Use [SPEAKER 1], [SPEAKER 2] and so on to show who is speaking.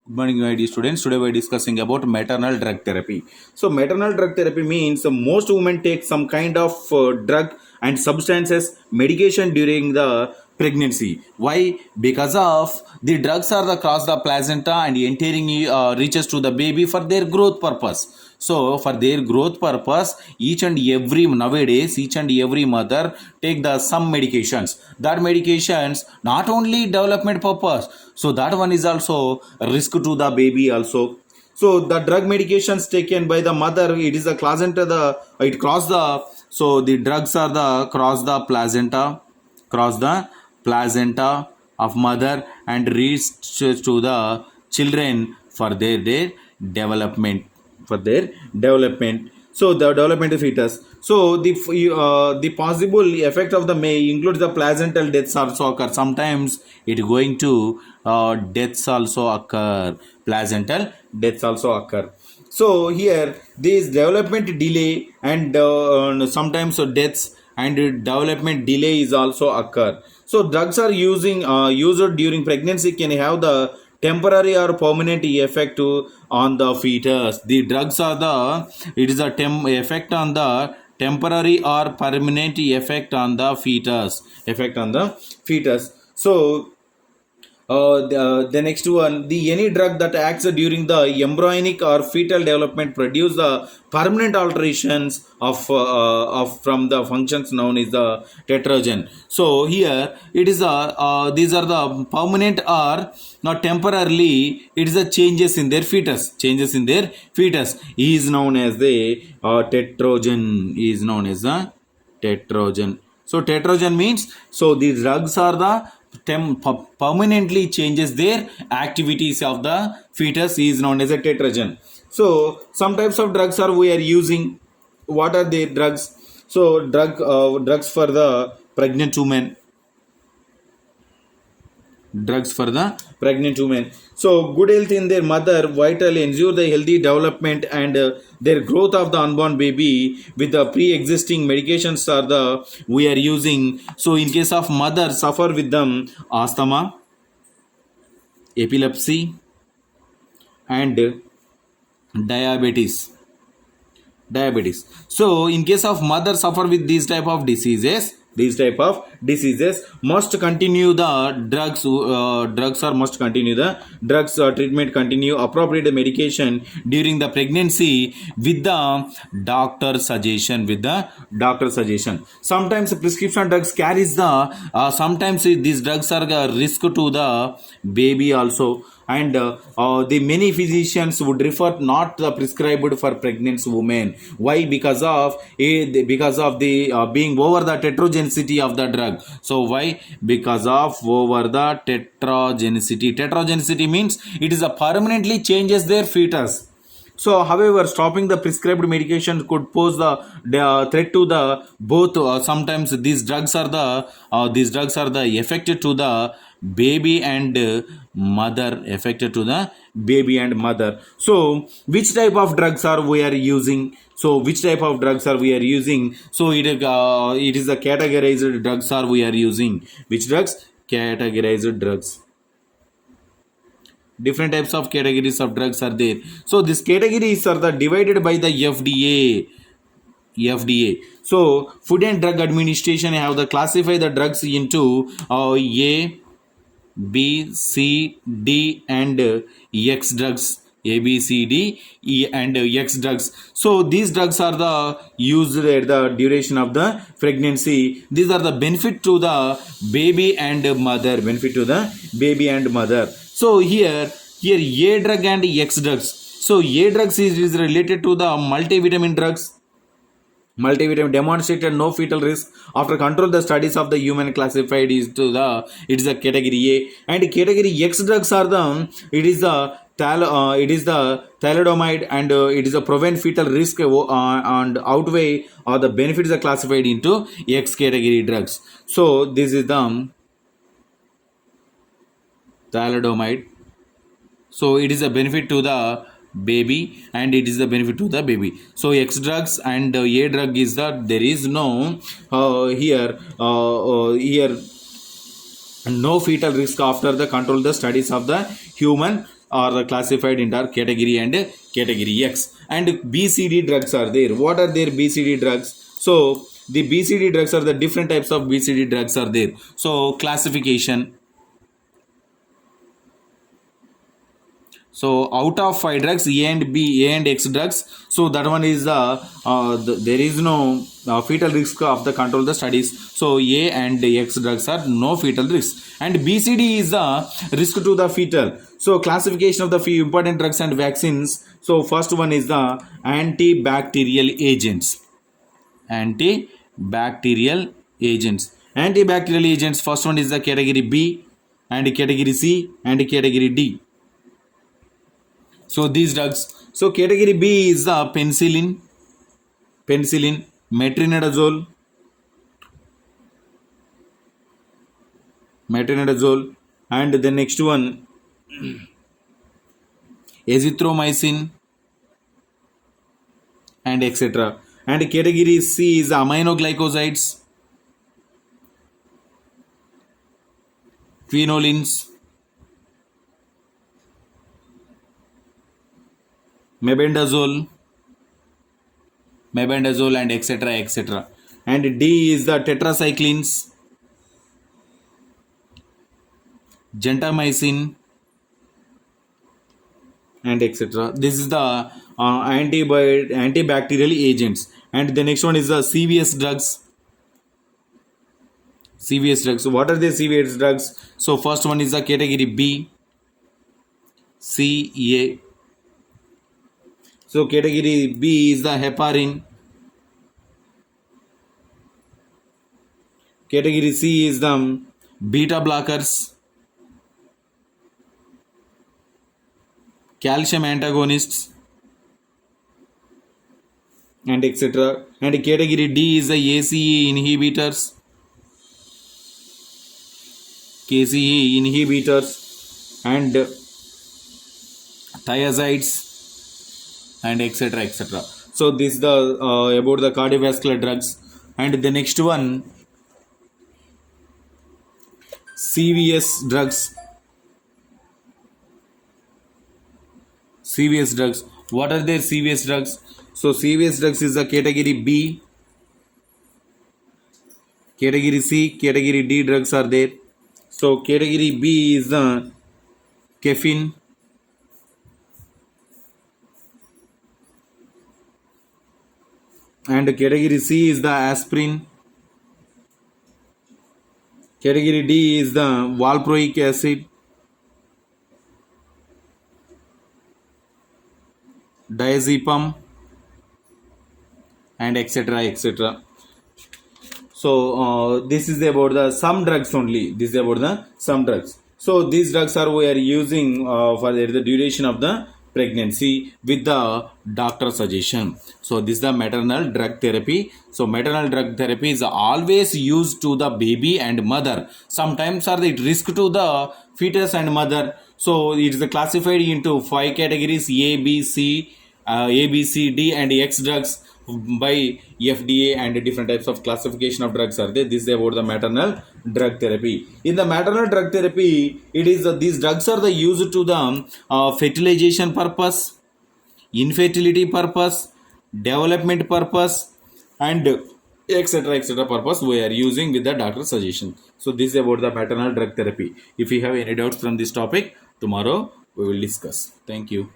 [SPEAKER 1] Good morning, my dear students. Today we are discussing about maternal drug therapy. So, maternal drug therapy means most women take some kind of drug and substances, medication during the pregnancy. Why? Because of the drugs are the cross the placenta and entering reaches to the baby for their growth purpose. So, for their growth purpose, each and every nowadays, each and every mother take the some medications. That medications not only development purpose, so that one is also a risk to the baby also. So the drug medications taken by the mother, it is the placenta, the it cross the, so the drugs are the cross the placenta of mother and reach to the children for their development, for their development. So the development of fetus. So the possible effect of the may includes the placental deaths also occur. Sometimes it going to deaths also occur. Placental deaths also occur. So here this development delay and sometimes deaths and development delay is also occur. So drugs are used during pregnancy can have the temporary or permanent effect on the fetus. The drugs are the, it is a effect on the temporary or permanent effect on the fetus, effect on the fetus. So the next one, the any drug that acts during the embryonic or fetal development produce the permanent alterations of from the functions known as the tetrogen. So here it is these are the permanent or not temporarily. It is a changes in their fetus, changes in their fetus is known as the tetrogen, is known as the tetrogen. So tetrogen means, so these drugs are the permanently changes their activities of the fetus is known as a tetrogen. So some types of drugs are we are using. What are the drugs? So drugs for the pregnant women, drugs for the pregnant women. So good health in their mother vital ensure the healthy development and their growth of the unborn baby with the pre-existing medications are the we are using. So in case of mother suffer with them asthma, epilepsy and diabetes, diabetes. So in case of mother suffer with these type of diseases, these type of diseases must continue the drugs or must continue the drugs treatment, continue appropriate medication during the pregnancy with the doctor suggestion, with the doctor suggestion. Sometimes prescription drugs carries the sometimes these drugs are a risk to the baby also, and the many physicians would refer not the prescribed for pregnant women. Why? Because of the being over the tetrogenicity of the drug. So why? Because of over the tetrogenicity. Tetrogenicity means it is a permanently changes their fetus. So, however, stopping the prescribed medication could pose the threat to the both. Sometimes these drugs are the affected to the baby and mother, affected to the baby and mother. So, which type of drugs are we are using? So, which type of drugs are we are using? So, it is the categorized drugs are we are using. Which drugs? Categorized drugs. Different types of categories of drugs are there. So these categories are the divided by the FDA. So Food and Drug Administration have the classify the drugs into A, B, C, D and X drugs. A, B, C, D, E and X drugs. So these drugs are the used at the duration of the pregnancy. These are the benefit to the baby and mother. Benefit to the baby and mother. So here A drug and X drugs. So A drugs is related to the multivitamin drugs. Multivitamin demonstrated no fetal risk after control. The studies of the human classified is to the, it is a category A, and category X drugs are the, it is the it is the thalidomide and it is a prevent fetal risk and outweigh or the benefits are classified into X category drugs. So this is the thalidomide. So it is a benefit to the baby and it is the benefit to the baby. So X drugs and A drug is that there is no here no fetal risk after the control the studies of the human are classified into category and category X. And BCD drugs are there. What are their BCD drugs? So the BCD drugs are the different types of BCD drugs are there. So classification. So out of 5 drugs, A and B, A and X drugs. So that one is there is no fetal risk of the control the studies. So A and X drugs are no fetal risk. And BCD is the risk to the fetal. So classification of the few important drugs and vaccines. So first one is the antibacterial agents. Antibacterial agents. Antibacterial agents. First one is the category B, and category C, and category D. So these drugs. So category B is the penicillin, metronidazole, and the next one azithromycin, and etc. And category C is aminoglycosides, phenolins, mebendazole, and etc. And D is the tetracyclines, gentamicin, and etc. This is the antibacterial agents. And the next one is the CVS drugs. So what are the CVS drugs? So first one is the category B, C, A. So category B is the heparin. Category C is the beta blockers, calcium antagonists, and etc. And category D is the ACE inhibitors, KCE inhibitors, and thiazides, and etc. So this is the about the cardiovascular drugs. And the next one, CVS drugs. What are their CVS drugs? So CVS drugs is the category B, category C, category D drugs are there. So category B is the caffeine, and category C is the aspirin. Category D is the valproic acid, diazepam, and etc. So this is about the some drugs only. This is about the some drugs. So these drugs are we are using for the duration of the pregnancy with the doctor suggestion. So this is the maternal drug therapy. So maternal drug therapy is always used to the baby and mother. Sometimes are the risk to the fetus and mother. So it is classified into 5 categories: A, B, C, D, and X drugs by FDA, and different types of classification of drugs are there. This is about the maternal drug therapy. In the maternal drug therapy, it is these drugs are the used to the fertilization purpose, infertility purpose, development purpose, and etc purpose we are using with the doctor suggestion. So this is about the maternal drug therapy. If you have any doubts from this topic, tomorrow we will discuss. Thank you.